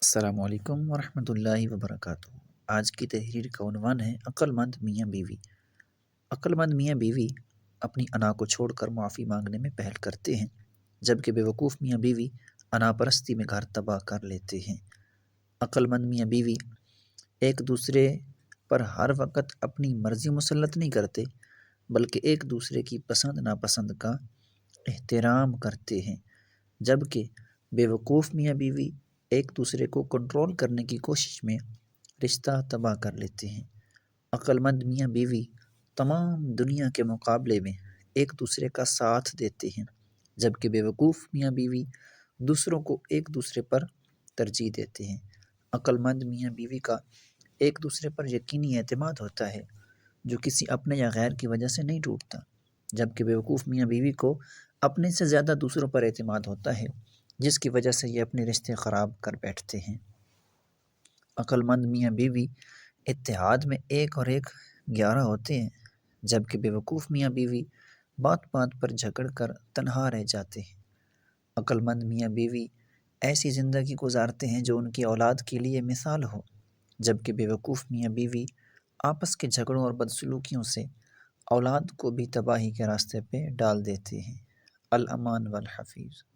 السلام علیکم ورحمۃ اللہ وبرکاتہ۔ آج کی تحریر کا عنوان ہے عقل مند میاں بیوی۔ عقل مند میاں بیوی اپنی انا کو چھوڑ کر معافی مانگنے میں پہل کرتے ہیں، جبکہ بیوقوف میاں بیوی انا پرستی میں گھر تباہ کر لیتے ہیں۔ عقل مند میاں بیوی ایک دوسرے پر ہر وقت اپنی مرضی مسلط نہیں کرتے، بلکہ ایک دوسرے کی پسند ناپسند کا احترام کرتے ہیں، جبکہ بیوقوف میاں بیوی ایک دوسرے کو کنٹرول کرنے کی کوشش میں رشتہ تباہ کر لیتے ہیں۔ عقل مند میاں بیوی تمام دنیا کے مقابلے میں ایک دوسرے کا ساتھ دیتے ہیں، جبکہ بیوقوف میاں بیوی دوسروں کو ایک دوسرے پر ترجیح دیتے ہیں۔ عقل مند میاں بیوی کا ایک دوسرے پر یقینی اعتماد ہوتا ہے، جو کسی اپنے یا غیر کی وجہ سے نہیں ٹوٹتا، جبکہ بیوقوف میاں بیوی کو اپنے سے زیادہ دوسروں پر اعتماد ہوتا ہے، جس کی وجہ سے یہ اپنے رشتے خراب کر بیٹھتے ہیں۔ عقل مند میاں بیوی اتحاد میں ایک اور ایک 11 ہوتے ہیں، جبکہ بیوقوف میاں بیوی بات بات پر جھگڑ کر تنہا رہ جاتے ہیں۔ عقل مند میاں بیوی ایسی زندگی گزارتے ہیں جو ان کی اولاد کے لیے مثال ہو، جبکہ بیوقوف میاں بیوی آپس کے جھگڑوں اور بدسلوکیوں سے اولاد کو بھی تباہی کے راستے پہ ڈال دیتے ہیں۔ الامان والحفیظ۔